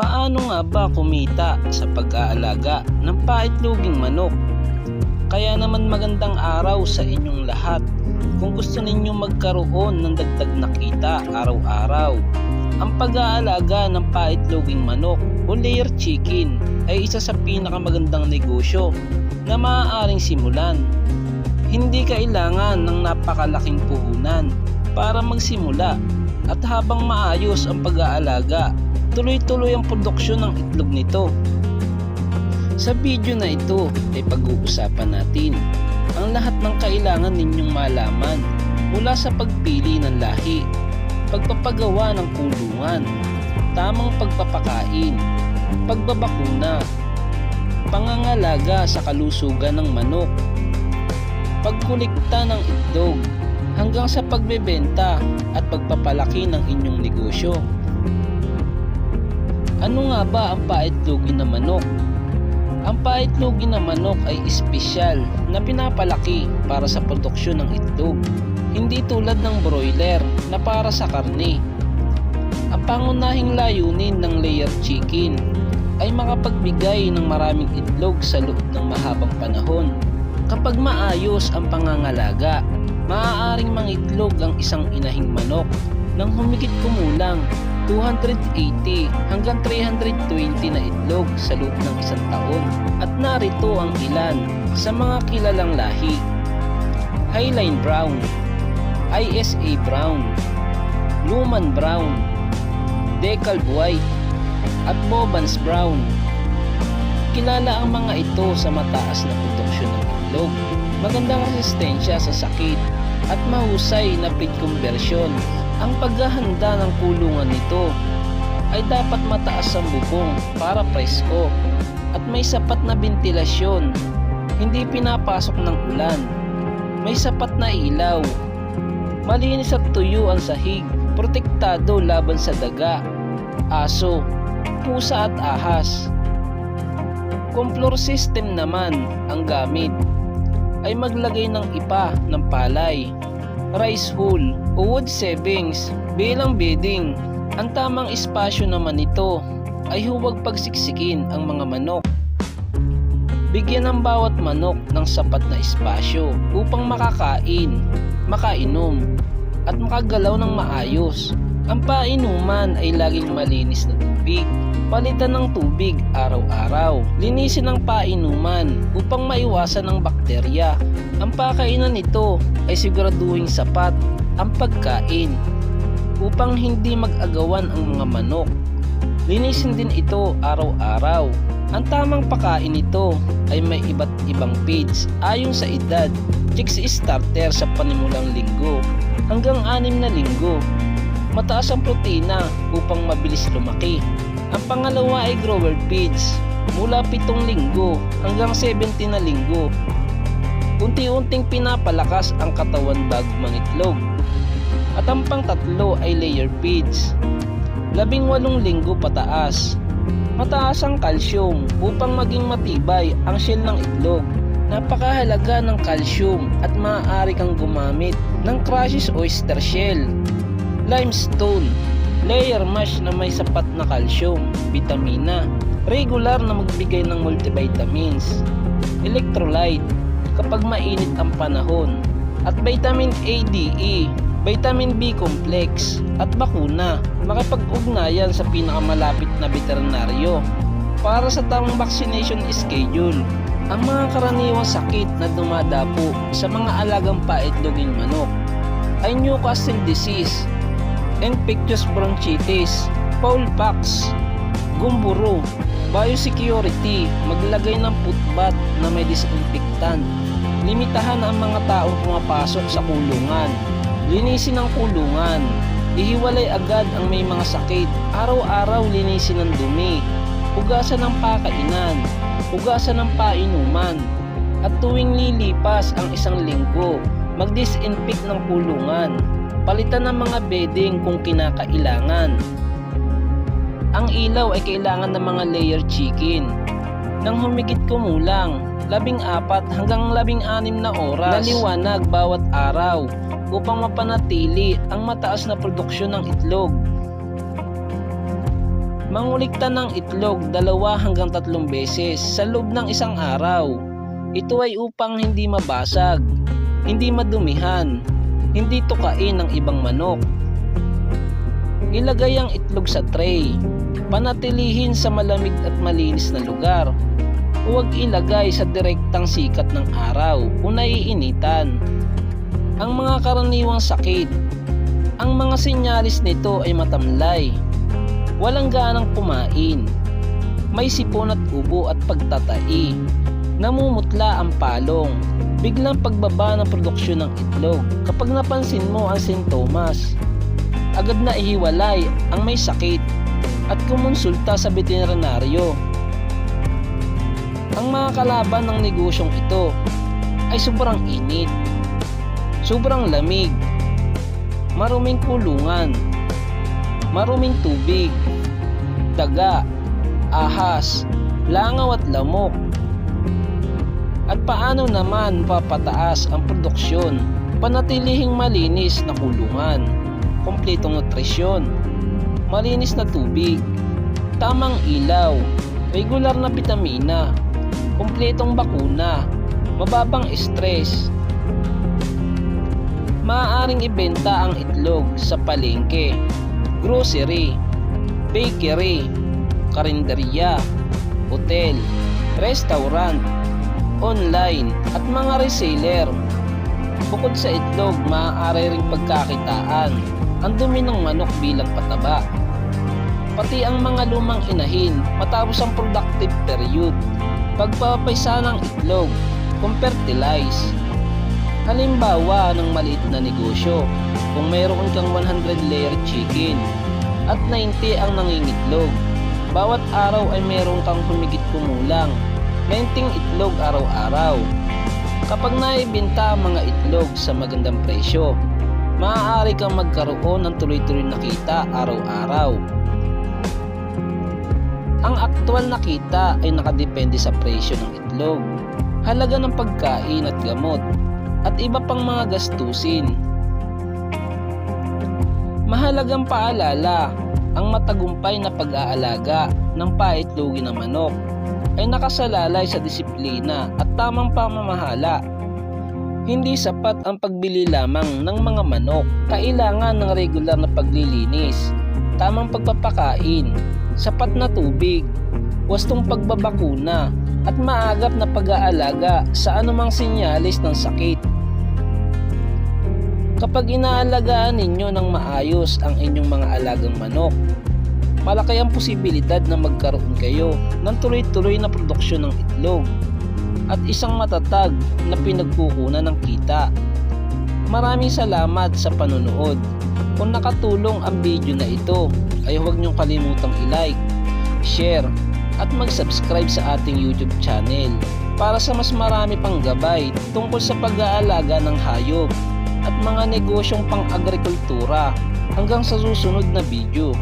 Paano nga ba kumita sa pag-aalaga ng paitloging manok? Kaya naman magandang araw sa inyong lahat. Kung gusto ninyong magkaroon ng dagdag na kita araw-araw, ang pag-aalaga ng paitloging manok o layer chicken ay isa sa pinakamagandang negosyo na maaaring simulan. Hindi kailangan ng napakalaking puhunan para magsimula, at habang maayos ang pag-aalaga, tuloy-tuloy ang produksyon ng itlog nito. Sa video na ito ay pag-uusapan natin ang lahat ng kailangan ninyong malaman mula sa pagpili ng lahi, pagpapagawa ng kulungan, tamang pagpapakain, pagbabakuna, pangangalaga sa kalusugan ng manok, pagkulikta ng itlog, hanggang sa pagbebenta at pagpapalaki ng inyong negosyo. Ano nga ba ang paitlogin na manok? Ang paitlogin na manok ay espesyal na pinapalaki para sa produksyon ng itlog, hindi tulad ng broiler na para sa karne. Ang pangunahing layunin ng layer chicken ay makapagbigay ng maraming itlog sa loob ng mahabang panahon. Kapag maayos ang pangangalaga, maaaring mangitlog ang isang inahing manok ng humigit kumulang 280 hanggang 320 na itlog sa loob ng isang taon. At narito ang ilan sa mga kilalang lahi: Highline Brown, ISA Brown, Luman Brown, Decalb White, at Bowban's Brown. Kilala ang mga ito sa mataas na produksyon ng itlog, magandang resistensya sa sakit, at mahusay na feed conversion. Ang paghahanda ng kulungan nito ay dapat mataas ang bubong para presko at may sapat na bentilasyon, hindi pinapasok ng ulan, may sapat na ilaw, malinis at tuyo ang sahig, protektado laban sa daga, aso, pusa at ahas. Kung floor system naman ang gamit, ay maglagay ng ipa ng palay, rice hull o wood savings bilang bedding. Ang tamang espasyo naman nito ay huwag pagsiksikin ang mga manok. Bigyan ng bawat manok ng sapat na espasyo upang makakain, makainom, at makagalaw ng maayos. Ang painuman ay laging malinis na tubig. Palitan ng tubig araw-araw. Linisin ang painuman upang maiwasan ang bakterya. Ang pakainan nito ay siguraduhing sapat ang pagkain upang hindi mag-agawan ang mga manok. Linisin din ito araw-araw. Ang tamang pakain nito ay may iba't ibang feeds ayon sa edad. Chicks starter sa panimulang linggo hanggang 6 na linggo. Mataas ang protina upang mabilis lumaki. Ang pangalawa ay grower feeds mula 7 linggo hanggang 70 na linggo. Unti-unting pinapalakas ang katawan bago mangitlog. At ang pang-tatlo ay layer feeds, 18 linggo pataas. Mataas ang calcium upang maging matibay ang shell ng itlog. Napakahalaga ng calcium at maaari kang gumamit ng Crush's oyster shell, limestone, layer mash na may sapat na calcium, vitamina, regular na magbigay ng multivitamins, electrolyte kapag mainit ang panahon, at vitamin A, D, E, vitamin B complex, at bakuna. Makipag-ugnayan sa pinakamalapit na veterinaryo para sa tamang vaccination schedule. Ang mga karaniwang sakit na dumadapo sa mga alagang paitloging manok ay Newcastle disease, infectious bronchitis, fowl pox, gumboro, biosecurity, maglagay ng footbath na may disinfectant, limitahan ang mga taong pumapasok sa kulungan, linisin ang kulungan, ihiwalay agad ang may mga sakit, araw-araw linisin ang dumi, hugasan ng pakainan, hugasan ng painuman, at tuwing lilipas ang 1 linggo, mag-disinfect ng kulungan, palitan ng mga bedding kung kinakailangan. Ang ilaw ay kailangan ng mga layer chicken nang humigit kumulang 14 hanggang 16 na oras na liwanag bawat araw upang mapanatili ang mataas na produksyon ng itlog. Mangulikta ng itlog 2 hanggang 3 beses sa loob ng isang araw. Ito ay upang hindi mabasag, hindi madumihan, hindi tukain ng ibang manok. Ilagay ang itlog sa tray. Panatilihin sa malamig at malinis na lugar. Huwag ilagay sa direktang sikat ng araw o naiinitan. Ang mga karaniwang sakit. Ang mga sinyalis nito ay matamlay, walang ganang kumain, may sipon at ubo at pagtatai, namumutla ang palong, biglang pagbaba ng produksyon ng itlog. Kapag napansin mo ang sintomas, agad na ihiwalay ang may sakit at kumonsulta sa veterinaryo. Ang mga kalaban ng negosyong ito ay sobrang init, sobrang lamig, maruming kulungan, maruming tubig, daga, ahas, langaw at lamok. At paano naman papataas ang produksyon? Panatilihing malinis na kulungan, kumpletong nutrisyon, malinis na tubig, tamang ilaw, regular na bitamina, kumpletong bakuna, mababang stress. Maaaring ibenta ang itlog sa palengke, grocery, bakery, karinderya, hotel, restaurant, online at mga reseller. Bukod sa itlog, maaari ring pagkakitaan ang dumi ng manok bilang pataba. Pati ang mga lumang inahin matapos ang productive period, pagpapaysa ng itlog, kung fertilize. Halimbawa ng maliit na negosyo, kung mayroon kang 100 layer chicken at 90 ang nangingitlog, bawat araw ay mayroon kang humigit kumulang 90 itlog araw-araw. Kapag naibenta ang mga itlog sa magandang presyo, maaari kang magkaroon ng tuloy-tuloy na kita araw-araw. Ang aktwal na kita ay nakadepende sa presyo ng itlog, halaga ng pagkain at gamot, at iba pang mga gastusin. Mahalagang paalala, ang matagumpay na pag-aalaga ng paitlogin ng manok ay nakasalalay sa disiplina at tamang pamamahala. Hindi sapat ang pagbili lamang ng mga manok. Kailangan ng regular na paglilinis, tamang pagpapakain, sapat na tubig, wastong pagbabakuna, at maagap na pag-aalaga sa anumang sinyalis ng sakit. Kapag inaalagaan ninyo ng maayos ang inyong mga alagang manok, malaki ang posibilidad na magkaroon kayo ng tuloy-tuloy na produksyon ng itlog at isang matatag na pinagkukunan ng kita. Maraming salamat sa panonood. Kung nakatulong ang video na ito, ay huwag niyong kalimutang i-like, share, at mag-subscribe sa ating YouTube channel para sa mas marami pang gabay tungkol sa pag-aalaga ng hayop at mga negosyong pang-agrikultura. Hanggang sa susunod na video.